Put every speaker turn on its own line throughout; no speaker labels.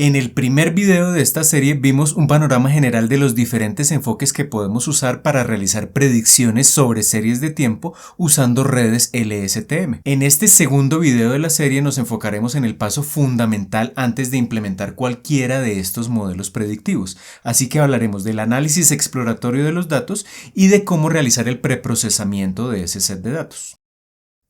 En el primer video de esta serie vimos un panorama general de los diferentes enfoques que podemos usar para realizar predicciones sobre series de tiempo usando redes LSTM. En este segundo video de la serie nos enfocaremos en el paso fundamental antes de implementar cualquiera de estos modelos predictivos, así que hablaremos del análisis exploratorio de los datos y de cómo realizar el preprocesamiento de ese set de datos.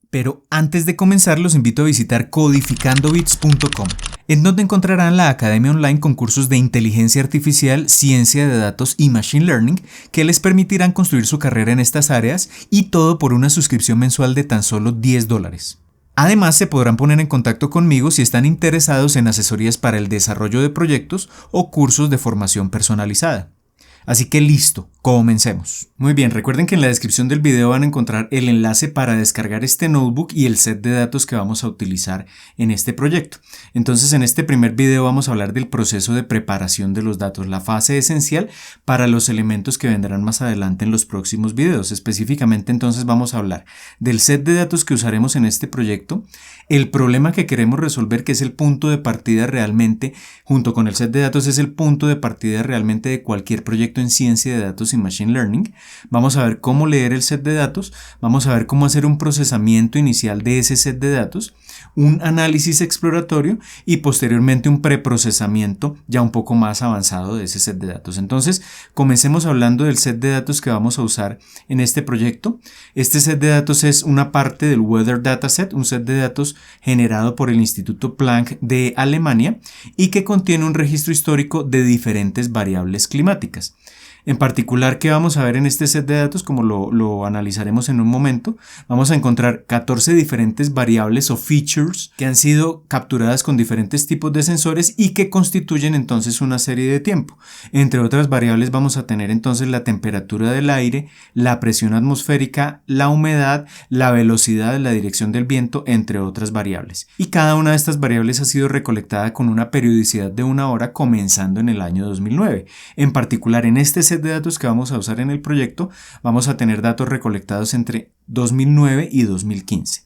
Pero antes de comenzar los invito a visitar codificandobits.com, en donde encontrarán la academia online con cursos de inteligencia artificial, ciencia de datos y machine learning que les permitirán construir su carrera en estas áreas y todo por una suscripción mensual de tan solo $10. Además, se podrán poner en contacto conmigo si están interesados en asesorías para el desarrollo de proyectos o cursos de formación personalizada. Así que listo, comencemos. Muy bien, recuerden que en la descripción del video van a encontrar el enlace para descargar este notebook y el set de datos que vamos a utilizar en este proyecto. Entonces, en este primer video vamos a hablar del proceso de preparación de los datos, la fase esencial para los elementos que vendrán más adelante en los próximos videos. Específicamente, entonces, vamos a hablar del set de datos que usaremos en este proyecto, el problema que queremos resolver, que es el punto de partida realmente, junto con el set de datos, es el punto de partida realmente de cualquier proyecto en ciencia de datos y machine learning. Vamos a ver cómo leer el set de datos, vamos a ver cómo hacer un procesamiento inicial de ese set de datos, un análisis exploratorio y posteriormente un preprocesamiento ya un poco más avanzado de ese set de datos. Entonces, comencemos hablando del set de datos que vamos a usar en este proyecto. Este set de datos es una parte del Weather Dataset, un set de datos generado por el Instituto Planck de Alemania y que contiene un registro histórico de diferentes variables climáticas. En particular, ¿qué vamos a ver en este set de datos? Como lo analizaremos en un momento, vamos a encontrar 14 diferentes variables o features que han sido capturadas con diferentes tipos de sensores y que constituyen entonces una serie de tiempo. Entre otras variables vamos a tener entonces la temperatura del aire, la presión atmosférica, la humedad, la velocidad, la dirección del viento, entre otras variables. Y cada una de estas variables ha sido recolectada con una periodicidad de 1 hora comenzando en el año 2009. En particular, en este set de datos que vamos a usar en el proyecto, vamos a tener datos recolectados entre 2009 y 2015.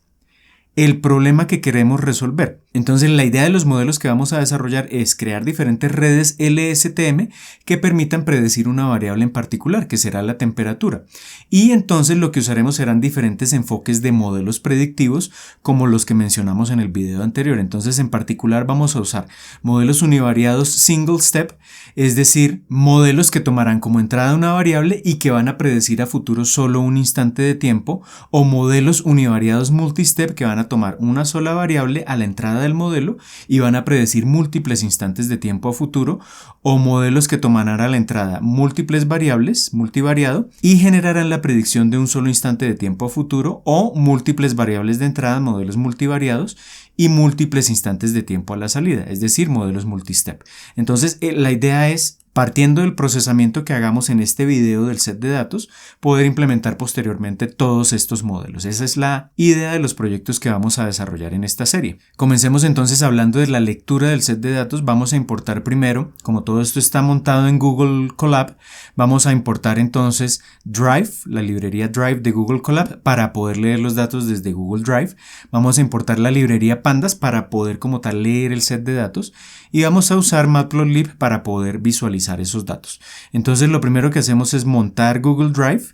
El problema que queremos resolver. Entonces, la idea de los modelos que vamos a desarrollar es crear diferentes redes LSTM que permitan predecir una variable en particular, que será la temperatura. Y entonces lo que usaremos serán diferentes enfoques de modelos predictivos, como los que mencionamos en el video anterior. Entonces, en particular vamos a usar modelos univariados single step, es decir, modelos que tomarán como entrada una variable y que van a predecir a futuro solo un instante de tiempo, o modelos univariados multistep que van a tomar una sola variable a la entrada del modelo y van a predecir múltiples instantes de tiempo a futuro, o modelos que tomarán a la entrada múltiples variables, multivariado, y generarán la predicción de un solo instante de tiempo a futuro, o múltiples variables de entrada, modelos multivariados, y múltiples instantes de tiempo a la salida, es decir, modelos multistep. Entonces, la idea es, partiendo del procesamiento que hagamos en este video del set de datos, poder implementar posteriormente todos estos modelos. Esa es la idea de los proyectos que vamos a desarrollar en esta serie. Comencemos entonces hablando de la lectura del set de datos. Vamos a importar primero, como todo esto está montado en Google Colab, vamos a importar entonces Drive, la librería Drive de Google Colab, para poder leer los datos desde Google Drive. Vamos a importar la librería Pandas para poder como tal leer el set de datos y vamos a usar Matplotlib para poder visualizar esos datos. Entonces, lo primero que hacemos es montar Google Drive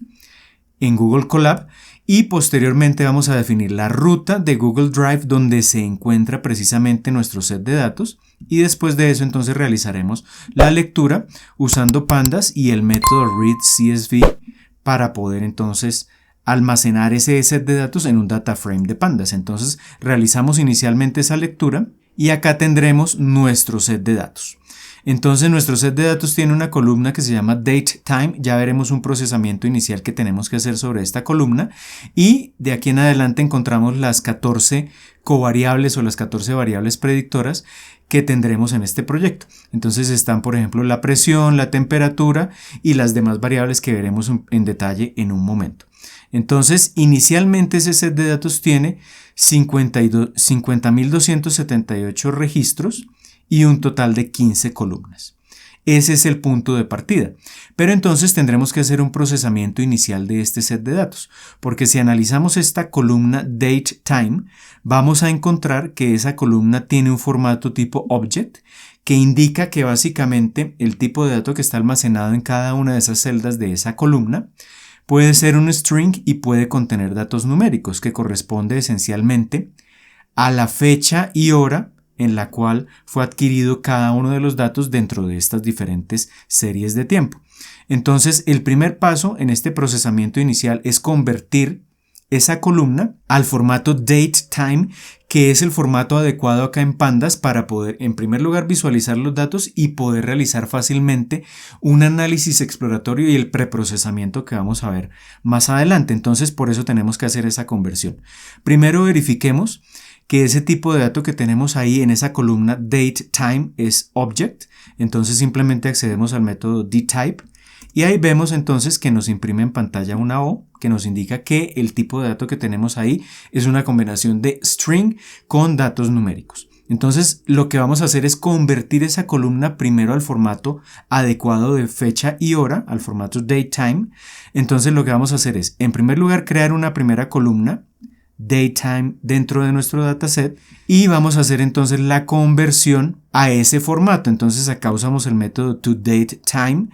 en Google Colab y posteriormente vamos a definir la ruta de Google Drive donde se encuentra precisamente nuestro set de datos, y después de eso entonces realizaremos la lectura usando Pandas y el método readCSV para poder entonces almacenar ese set de datos en un data frame de Pandas. Entonces realizamos inicialmente esa lectura y acá tendremos nuestro set de datos. Entonces nuestro set de datos tiene una columna que se llama DateTime, ya veremos un procesamiento inicial que tenemos que hacer sobre esta columna, y de aquí en adelante encontramos las 14 covariables o las 14 variables predictoras que tendremos en este proyecto. Entonces están, por ejemplo, la presión, la temperatura y las demás variables que veremos en detalle en un momento. Entonces, inicialmente ese set de datos tiene 50.278 registros y un total de 15 columnas. Ese es el punto de partida. Pero entonces tendremos que hacer un procesamiento inicial de este set de datos, porque si analizamos esta columna DateTime, vamos a encontrar que esa columna tiene un formato tipo Object, que indica que básicamente el tipo de dato que está almacenado en cada una de esas celdas de esa columna puede ser un string y puede contener datos numéricos, que corresponde esencialmente a la fecha y hora en la cual fue adquirido cada uno de los datos dentro de estas diferentes series de tiempo. Entonces, el primer paso en este procesamiento inicial es convertir esa columna al formato DateTime, que es el formato adecuado acá en Pandas para poder, en primer lugar, visualizar los datos y poder realizar fácilmente un análisis exploratorio y el preprocesamiento que vamos a ver más adelante. Entonces, por eso tenemos que hacer esa conversión. Primero verifiquemos que ese tipo de dato que tenemos ahí en esa columna DateTime es object. Entonces simplemente accedemos al método dtype y ahí vemos entonces que nos imprime en pantalla una O que nos indica que el tipo de dato que tenemos ahí es una combinación de string con datos numéricos. Entonces lo que vamos a hacer es convertir esa columna primero al formato adecuado de fecha y hora, al formato DateTime. Entonces lo que vamos a hacer es, en primer lugar, crear una primera columna DateTime dentro de nuestro dataset y vamos a hacer entonces la conversión a ese formato. Entonces acá usamos el método toDateTime,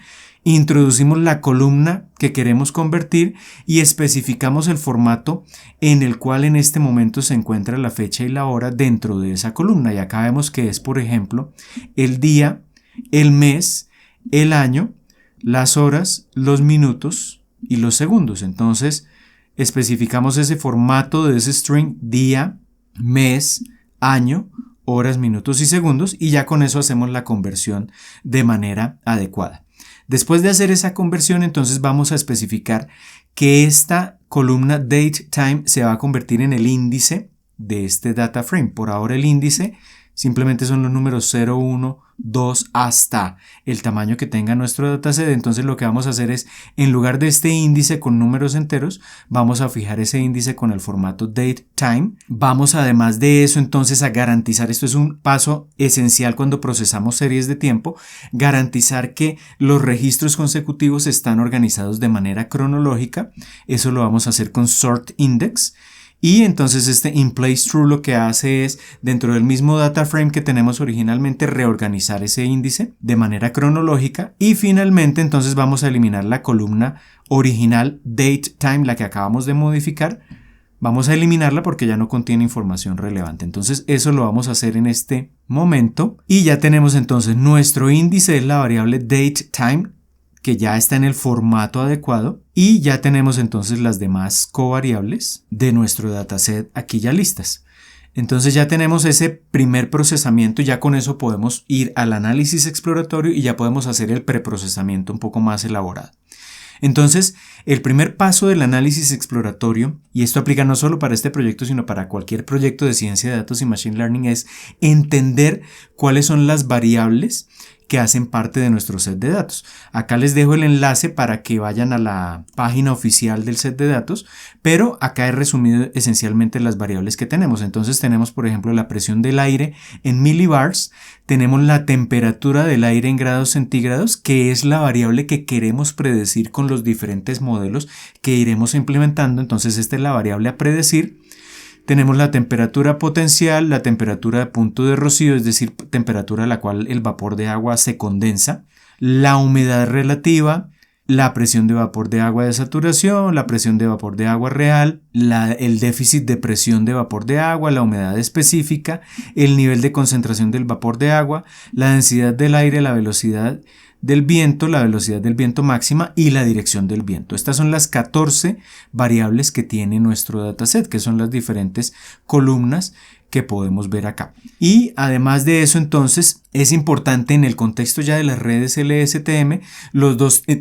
introducimos la columna que queremos convertir y especificamos el formato en el cual en este momento se encuentra la fecha y la hora dentro de esa columna. Y acá vemos que es, por ejemplo, el día, el mes, el año, las horas, los minutos y los segundos. Entonces especificamos ese formato de ese string día, mes, año, horas, minutos y segundos y ya con eso hacemos la conversión de manera adecuada. Después de hacer esa conversión, entonces vamos a especificar que esta columna DateTime se va a convertir en el índice de este data frame. Por ahora el índice simplemente son los números 0, 1, 2 hasta el tamaño que tenga nuestro dataset. Entonces lo que vamos a hacer es, en lugar de este índice con números enteros, vamos a fijar ese índice con el formato DateTime. Vamos además de eso entonces a garantizar, esto es un paso esencial cuando procesamos series de tiempo, garantizar que los registros consecutivos están organizados de manera cronológica. Eso lo vamos a hacer con sortIndex. Y entonces este InPlaceTrue lo que hace es, dentro del mismo data frame que tenemos originalmente, reorganizar ese índice de manera cronológica. Y finalmente entonces vamos a eliminar la columna original DateTime, la que acabamos de modificar. Vamos a eliminarla porque ya no contiene información relevante. Entonces eso lo vamos a hacer en este momento. Y ya tenemos entonces nuestro índice, es la variable DateTime, que ya está en el formato adecuado, y ya tenemos entonces las demás covariables de nuestro dataset aquí ya listas. Entonces ya tenemos ese primer procesamiento, ya con eso podemos ir al análisis exploratorio y ya podemos hacer el preprocesamiento un poco más elaborado. Entonces, el primer paso del análisis exploratorio, y esto aplica no solo para este proyecto, sino para cualquier proyecto de ciencia de datos y machine learning, es entender cuáles son las variables que hacen parte de nuestro set de datos. Acá les dejo el enlace para que vayan a la página oficial del set de datos, pero acá he resumido esencialmente las variables que tenemos. Entonces tenemos, por ejemplo, la presión del aire en millibars, tenemos la temperatura del aire en grados centígrados, que es la variable que queremos predecir con los diferentes modelos que iremos implementando. Entonces esta es la variable a predecir. Tenemos la temperatura potencial, la temperatura de punto de rocío, es decir, temperatura a la cual el vapor de agua se condensa, la humedad relativa, la presión de vapor de agua de saturación, la presión de vapor de agua real, el déficit de presión de vapor de agua, la humedad específica, el nivel de concentración del vapor de agua, la densidad del aire, la velocidad del viento, la velocidad del viento máxima y la dirección del viento. Estas son las 14 variables que tiene nuestro dataset, que son las diferentes columnas que podemos ver acá. Y además de eso, entonces, es importante en el contexto ya de las redes LSTM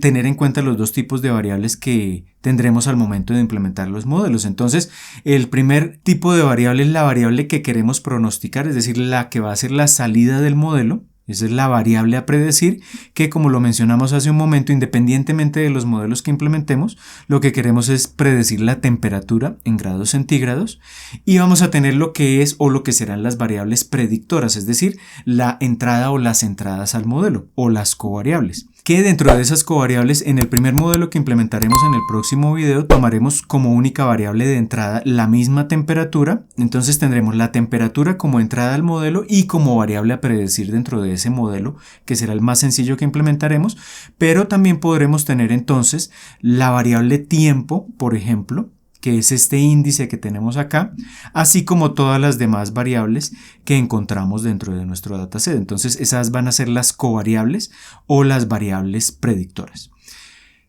tener en cuenta los dos tipos de variables que tendremos al momento de implementar los modelos. Entonces, el primer tipo de variable es la variable que queremos pronosticar, es decir, la que va a ser la salida del modelo. Esa es la variable a predecir, que como lo mencionamos hace un momento, independientemente de los modelos que implementemos, lo que queremos es predecir la temperatura en grados centígrados, y vamos a tener lo que es o lo que serán las variables predictoras, es decir, la entrada o las entradas al modelo o las covariables, que dentro de esas covariables, en el primer modelo que implementaremos en el próximo video, tomaremos como única variable de entrada la misma temperatura. Entonces tendremos la temperatura como entrada al modelo y como variable a predecir dentro de ese modelo, que será el más sencillo que implementaremos, pero también podremos tener entonces la variable tiempo, por ejemplo, que es este índice que tenemos acá, así como todas las demás variables que encontramos dentro de nuestro dataset. Entonces esas van a ser las covariables o las variables predictoras.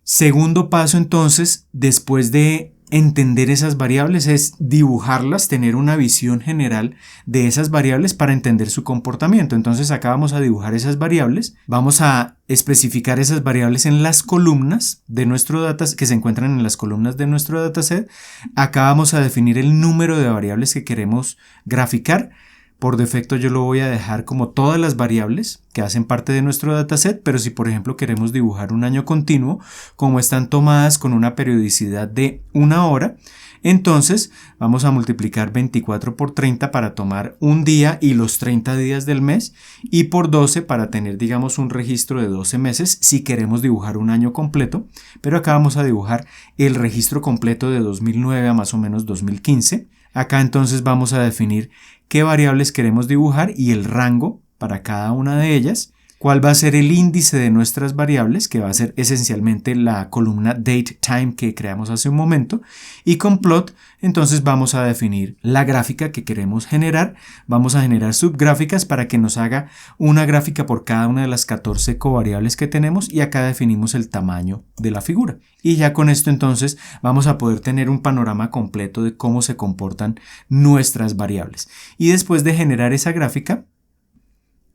Segundo paso entonces, después de entender esas variables, es dibujarlas, tener una visión general de esas variables para entender su comportamiento. Entonces acá vamos a dibujar esas variables, vamos a especificar esas variables en las columnas de nuestro dataset, que se encuentran en las columnas de nuestro dataset. Acá vamos a definir el número de variables que queremos graficar. Por defecto yo lo voy a dejar como todas las variables que hacen parte de nuestro dataset, pero si por ejemplo queremos dibujar un año continuo, como están tomadas con una periodicidad de 1 hora, entonces vamos a multiplicar 24 por 30 para tomar un día y los 30 días del mes, y por 12 para tener, digamos, un registro de 12 meses si queremos dibujar un año completo, pero acá vamos a dibujar el registro completo de 2009 a más o menos 2015. Acá entonces vamos a definir qué variables queremos dibujar y el rango para cada una de ellas, cuál va a ser el índice de nuestras variables, que va a ser esencialmente la columna date time que creamos hace un momento, y con plot entonces vamos a definir la gráfica que queremos generar. Vamos a generar subgráficas para que nos haga una gráfica por cada una de las 14 covariables que tenemos, y acá definimos el tamaño de la figura. Y ya con esto entonces vamos a poder tener un panorama completo de cómo se comportan nuestras variables. Y después de generar esa gráfica,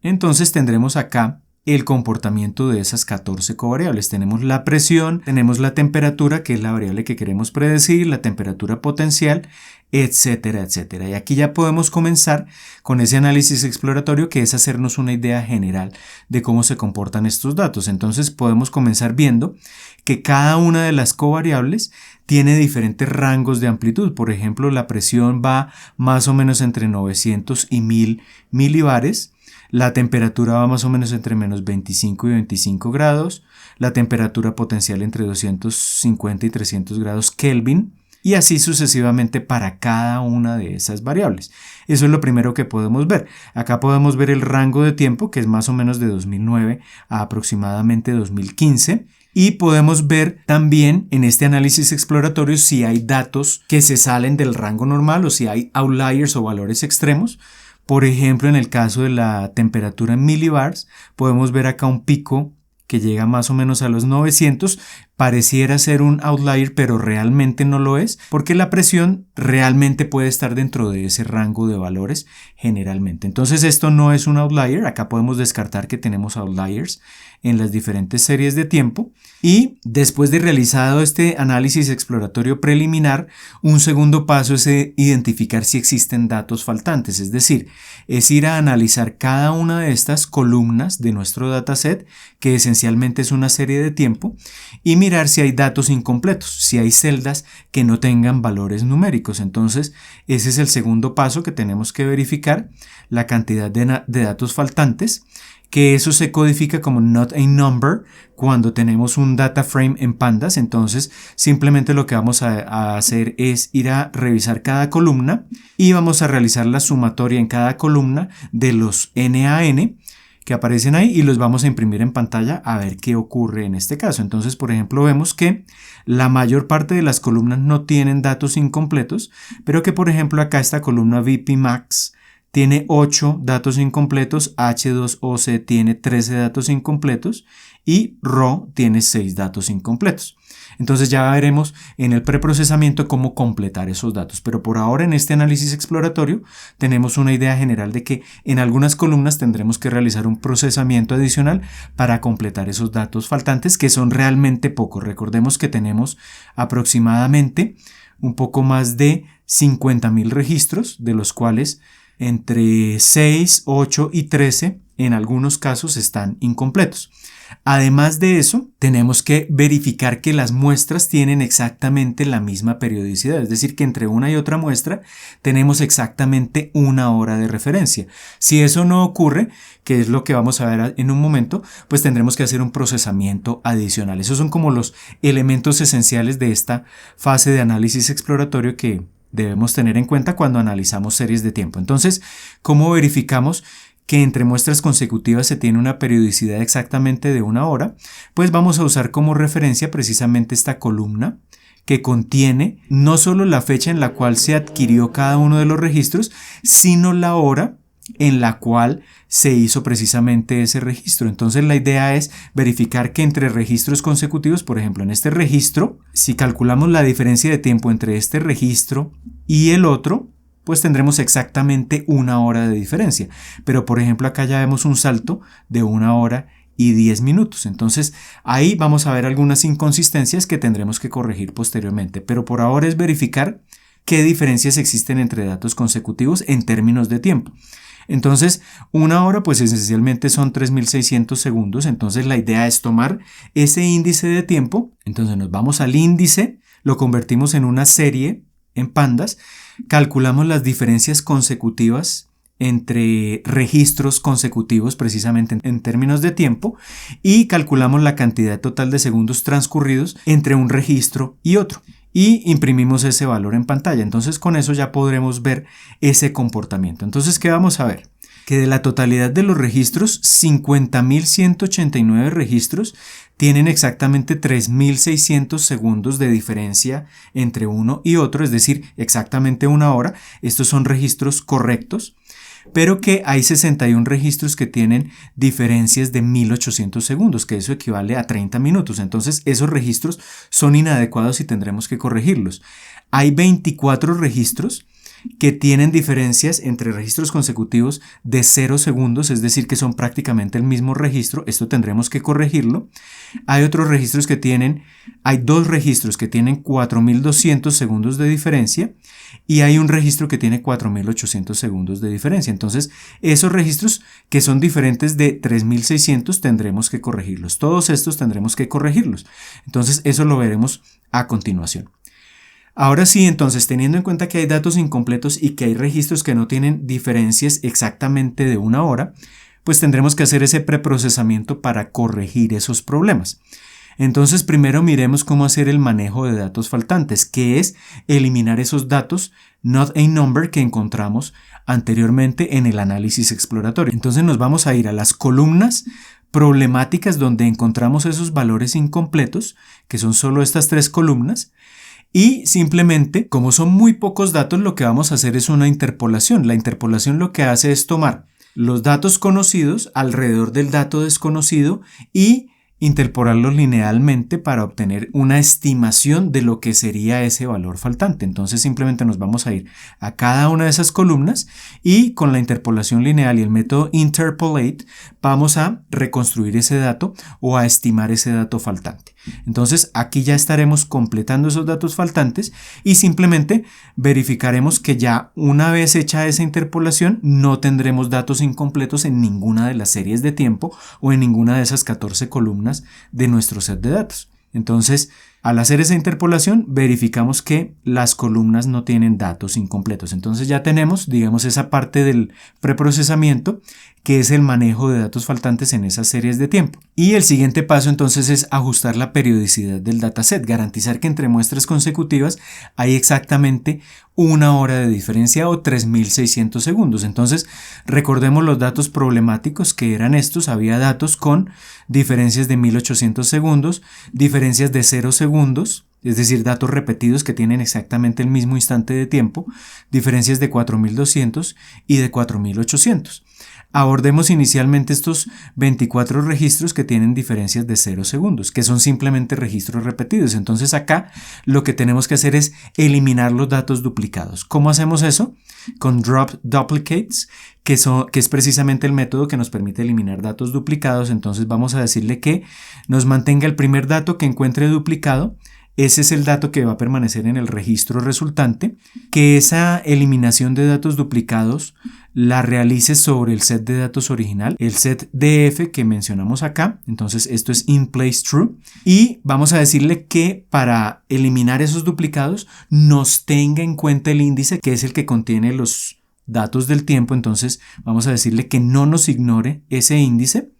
entonces tendremos acá el comportamiento de esas 14 covariables. Tenemos la presión, tenemos la temperatura, que es la variable que queremos predecir, la temperatura potencial, etcétera, etcétera. Y aquí ya podemos comenzar con ese análisis exploratorio, que es hacernos una idea general de cómo se comportan estos datos. Entonces podemos comenzar viendo que cada una de las covariables tiene diferentes rangos de amplitud. Por ejemplo, la presión va más o menos entre 900 y 1000 milibares. La temperatura va más o menos entre menos 25 y 25 grados, la temperatura potencial entre 250 y 300 grados Kelvin, y así sucesivamente para cada una de esas variables. Eso es lo primero que podemos ver. Acá podemos ver el rango de tiempo, que es más o menos de 2009 a aproximadamente 2015. Y podemos ver también en este análisis exploratorio si hay datos que se salen del rango normal o si hay outliers o valores extremos. Por ejemplo, en el caso de la temperatura en millibars, podemos ver acá un pico que llega más o menos a los 900. Pareciera ser un outlier, pero realmente no lo es, porque la presión realmente puede estar dentro de ese rango de valores generalmente. Entonces esto no es un outlier. Acá podemos descartar que tenemos outliers en las diferentes series de tiempo. Y después de realizado este análisis exploratorio preliminar, un segundo paso es identificar si existen datos faltantes, es decir, es ir a analizar cada una de estas columnas de nuestro dataset, que esencialmente es una serie de tiempo, y mirar si hay datos incompletos, si hay celdas que no tengan valores numéricos. Entonces ese es el segundo paso que tenemos que verificar, la cantidad de datos faltantes, que eso se codifica como not a number cuando tenemos un data frame en pandas. Entonces simplemente lo que vamos a hacer es ir a revisar cada columna y vamos a realizar la sumatoria en cada columna de los NaN que aparecen ahí y los vamos a imprimir en pantalla a ver qué ocurre en este caso. Entonces, por ejemplo, vemos que la mayor parte de las columnas no tienen datos incompletos, pero que por ejemplo acá esta columna VP Max tiene 8 datos incompletos, H2OC tiene 13 datos incompletos y Rho tiene 6 datos incompletos. Entonces ya veremos en el preprocesamiento cómo completar esos datos, pero por ahora en este análisis exploratorio tenemos una idea general de que en algunas columnas tendremos que realizar un procesamiento adicional para completar esos datos faltantes, que son realmente pocos. Recordemos que tenemos aproximadamente un poco más de 50.000 registros, de los cuales entre 6, 8 y 13 en algunos casos están incompletos. Además de eso, tenemos que verificar que las muestras tienen exactamente la misma periodicidad, es decir, que entre una y otra muestra tenemos exactamente una hora de referencia. Si eso no ocurre, que es lo que vamos a ver en un momento, pues tendremos que hacer un procesamiento adicional. Esos son como los elementos esenciales de esta fase de análisis exploratorio que debemos tener en cuenta cuando analizamos series de tiempo. Entonces, ¿cómo verificamos que entre muestras consecutivas se tiene una periodicidad exactamente de una hora? Pues vamos a usar como referencia precisamente esta columna que contiene no solo la fecha en la cual se adquirió cada uno de los registros, sino la hora en la cual se hizo precisamente ese registro. Entonces la idea es verificar que entre registros consecutivos, por ejemplo en este registro, si calculamos la diferencia de tiempo entre este registro y el otro, pues tendremos exactamente una hora de diferencia. Pero por ejemplo acá ya vemos un salto de 1 hora y 10 minutos. Entonces ahí vamos a ver algunas inconsistencias que tendremos que corregir posteriormente. Pero por ahora es verificar qué diferencias existen entre datos consecutivos en términos de tiempo. Entonces, 1 hora pues esencialmente son 3600 segundos. Entonces la idea es tomar ese índice de tiempo. Entonces nos vamos al índice, lo convertimos en una serie en pandas, calculamos las diferencias consecutivas entre registros consecutivos precisamente en términos de tiempo y calculamos la cantidad total de segundos transcurridos entre un registro y otro y imprimimos ese valor en pantalla. Entonces con eso ya podremos ver ese comportamiento. Entonces, ¿qué vamos a ver? Que de la totalidad de los registros, 50.189 registros tienen exactamente 3.600 segundos de diferencia entre uno y otro, es decir, exactamente 1 hora. Estos son registros correctos, pero que hay 61 registros que tienen diferencias de 1.800 segundos, que eso equivale a 30 minutos. Entonces, esos registros son inadecuados y tendremos que corregirlos. Hay 24 registros que tienen diferencias entre registros consecutivos de 0 segundos, es decir, que son prácticamente el mismo registro. Esto tendremos que corregirlo. Hay otros registros hay 2 registros que tienen 4200 segundos de diferencia y hay un registro que tiene 4800 segundos de diferencia. Entonces, esos registros que son diferentes de 3600 tendremos que corregirlos. Todos estos tendremos que corregirlos. Entonces, eso lo veremos a continuación. Ahora sí, entonces, teniendo en cuenta que hay datos incompletos y que hay registros que no tienen diferencias exactamente de 1 hora, pues tendremos que hacer ese preprocesamiento para corregir esos problemas. Entonces, primero miremos cómo hacer el manejo de datos faltantes, que es eliminar esos datos not a number que encontramos anteriormente en el análisis exploratorio. Entonces nos vamos a ir a las columnas problemáticas donde encontramos esos valores incompletos, que son solo estas 3 columnas, y simplemente, como son muy pocos datos, lo que vamos a hacer es una interpolación. La interpolación lo que hace es tomar los datos conocidos alrededor del dato desconocido y interpolarlos linealmente para obtener una estimación de lo que sería ese valor faltante. Entonces simplemente nos vamos a ir a cada una de esas columnas y con la interpolación lineal y el método interpolate vamos a reconstruir ese dato o a estimar ese dato faltante. Entonces aquí ya estaremos completando esos datos faltantes y simplemente verificaremos que ya una vez hecha esa interpolación no tendremos datos incompletos en ninguna de las series de tiempo o en ninguna de esas 14 columnas de nuestro set de datos. Entonces, al hacer esa interpolación, verificamos que las columnas no tienen datos incompletos. Entonces ya tenemos, digamos, esa parte del preprocesamiento, que es el manejo de datos faltantes en esas series de tiempo. Y el siguiente paso entonces es ajustar la periodicidad del dataset, garantizar que entre muestras consecutivas hay exactamente 1 hora de diferencia o 3600 segundos. Entonces recordemos los datos problemáticos que eran estos. Había datos con diferencias de 1800 segundos, diferencias de 0 segundos, es decir, datos repetidos que tienen exactamente el mismo instante de tiempo, diferencias de 4200 y de 4800. Abordemos inicialmente estos 24 registros que tienen diferencias de 0 segundos, que son simplemente registros repetidos. Entonces acá lo que tenemos que hacer es eliminar los datos duplicados. ¿Cómo hacemos eso? Con drop duplicates, que es precisamente el método que nos permite eliminar datos duplicados. Entonces vamos a decirle que nos mantenga el primer dato que encuentre duplicado ese es el dato que va a permanecer en el registro resultante, que esa eliminación de datos duplicados la realice sobre el set de datos original, el set df que mencionamos acá. Entonces esto es inPlaceTrue, y vamos a decirle que para eliminar esos duplicados nos tenga en cuenta el índice, que es el que contiene los datos del tiempo. Entonces vamos a decirle que no nos ignore ese índice,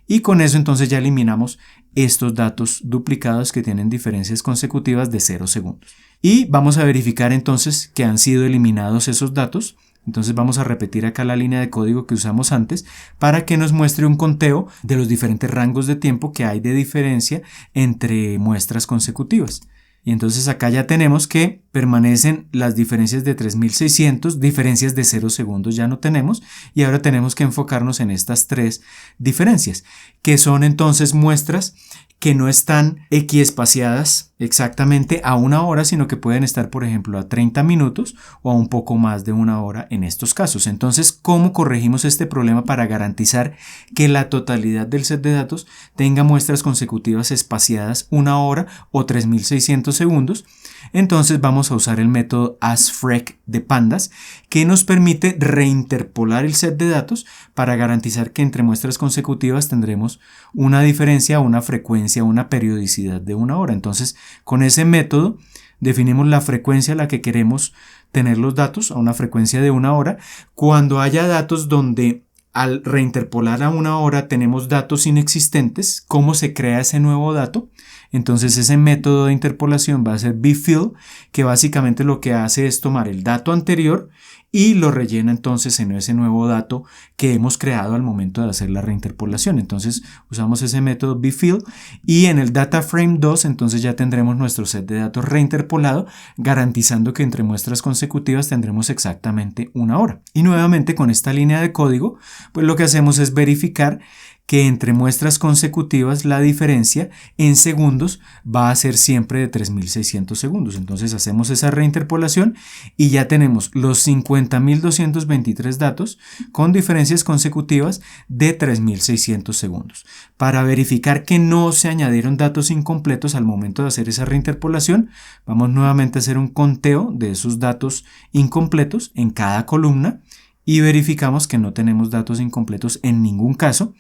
y con eso entonces ya eliminamos estos datos duplicados que tienen diferencias consecutivas de 0 segundos. Y vamos a verificar entonces que han sido eliminados esos datos. Entonces vamos a repetir acá la línea de código que usamos antes para que nos muestre un conteo de los diferentes rangos de tiempo que hay de diferencia entre muestras consecutivas. Y entonces acá ya tenemos que permanecen las diferencias de 3600, diferencias de 0 segundos ya no tenemos, y ahora tenemos que enfocarnos en estas tres diferencias, que son entonces muestras que no están equiespaciadas exactamente a 1 hora, sino que pueden estar, por ejemplo, a 30 minutos o a un poco más de 1 hora en estos casos. Entonces, ¿cómo corregimos este problema para garantizar que la totalidad del set de datos tenga muestras consecutivas espaciadas 1 hora o 3600 segundos? Entonces vamos a usar el método asFrec de Pandas, que nos permite reinterpolar el set de datos para garantizar que entre muestras consecutivas tendremos una diferencia, una frecuencia, una periodicidad de 1 hora. Entonces, con ese método definimos la frecuencia a la que queremos tener los datos, a una frecuencia de 1 hora. Cuando haya datos donde al reinterpolar a 1 hora tenemos datos inexistentes, ¿cómo se crea ese nuevo dato? Entonces ese método de interpolación va a ser bfill, que básicamente lo que hace es tomar el dato anterior y lo rellena entonces en ese nuevo dato que hemos creado al momento de hacer la reinterpolación. Entonces usamos ese método bfill, y en el DataFrame 2 entonces ya tendremos nuestro set de datos reinterpolado, garantizando que entre muestras consecutivas tendremos exactamente 1 hora. Y nuevamente con esta línea de código, pues lo que hacemos es verificar que entre muestras consecutivas la diferencia en segundos va a ser siempre de 3600 segundos. Entonces hacemos esa reinterpolación y ya tenemos los 50.223 datos con diferencias consecutivas de 3600 segundos. Para verificar que no se añadieron datos incompletos al momento de hacer esa reinterpolación, vamos nuevamente a hacer un conteo de esos datos incompletos en cada columna y verificamos que no tenemos datos incompletos en ningún caso,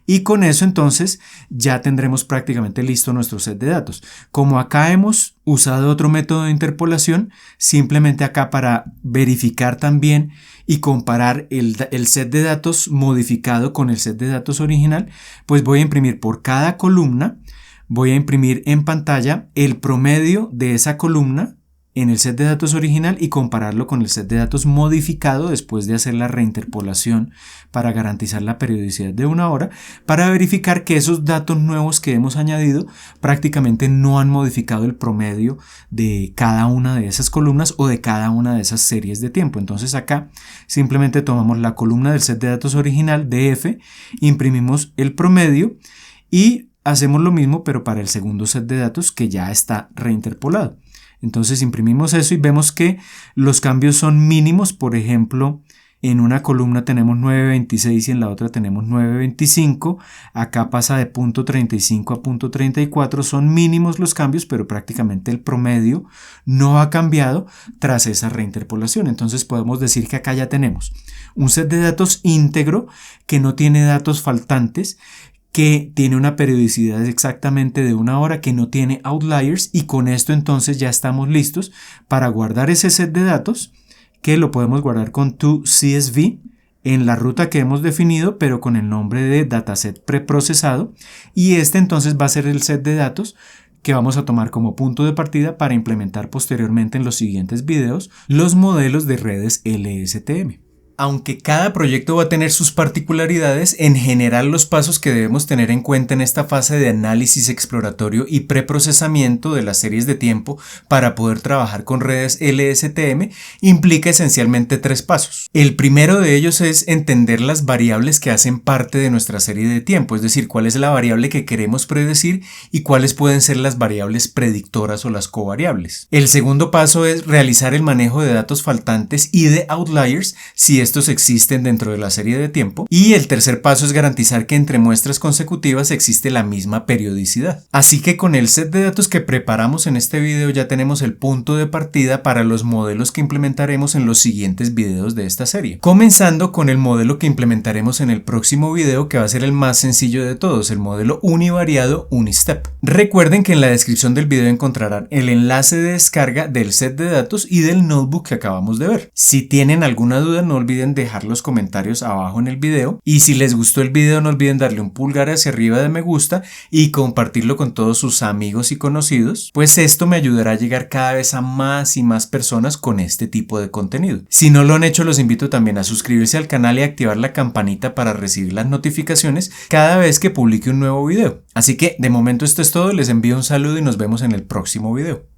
y con eso entonces ya tendremos prácticamente listo nuestro set de datos. Como acá hemos usado otro método de interpolación, simplemente acá para verificar también y comparar el set de datos modificado con el set de datos original, pues voy a imprimir por cada columna, voy a imprimir en pantalla el promedio de esa columna en el set de datos original y compararlo con el set de datos modificado después de hacer la reinterpolación para garantizar la periodicidad de 1 hora, para verificar que esos datos nuevos que hemos añadido prácticamente no han modificado el promedio de cada una de esas columnas o de cada una de esas series de tiempo. Entonces acá simplemente tomamos la columna del set de datos original df, imprimimos el promedio y hacemos lo mismo pero para el segundo set de datos que ya está reinterpolado. Entonces imprimimos eso y vemos que los cambios son mínimos. Por ejemplo, en una columna tenemos 9.26 y en la otra tenemos 9.25. Acá pasa de .35 a .34. Son mínimos los cambios, pero prácticamente el promedio no ha cambiado tras esa reinterpolación. Entonces podemos decir que acá ya tenemos un set de datos íntegro que no tiene datos faltantes, que tiene una periodicidad exactamente de 1 hora, que no tiene outliers, y con esto entonces ya estamos listos para guardar ese set de datos, que lo podemos guardar con toCSV en la ruta que hemos definido, pero con el nombre de dataset preprocesado, y este entonces va a ser el set de datos que vamos a tomar como punto de partida para implementar posteriormente en los siguientes videos los modelos de redes LSTM. Aunque cada proyecto va a tener sus particularidades, en general los pasos que debemos tener en cuenta en esta fase de análisis exploratorio y preprocesamiento de las series de tiempo para poder trabajar con redes LSTM implica esencialmente 3 pasos. El primero de ellos es entender las variables que hacen parte de nuestra serie de tiempo, es decir, cuál es la variable que queremos predecir y cuáles pueden ser las variables predictoras o las covariables. El segundo paso es realizar el manejo de datos faltantes y de outliers si estos existen dentro de la serie de tiempo. Y el tercer paso es garantizar que entre muestras consecutivas existe la misma periodicidad. Así que con el set de datos que preparamos en este video ya tenemos el punto de partida para los modelos que implementaremos en los siguientes videos de esta serie. Comenzando con el modelo que implementaremos en el próximo video, que va a ser el más sencillo de todos, el modelo univariado Unistep. Recuerden que en la descripción del video encontrarán el enlace de descarga del set de datos y del notebook que acabamos de ver. Si tienen alguna duda, no olviden dejar los comentarios abajo en el video, y si les gustó el video no olviden darle un pulgar hacia arriba de me gusta y compartirlo con todos sus amigos y conocidos, pues esto me ayudará a llegar cada vez a más y más personas con este tipo de contenido. Si no lo han hecho, los invito también a suscribirse al canal y activar la campanita para recibir las notificaciones cada vez que publique un nuevo video. Así que de momento esto es todo, les envío un saludo y nos vemos en el próximo video.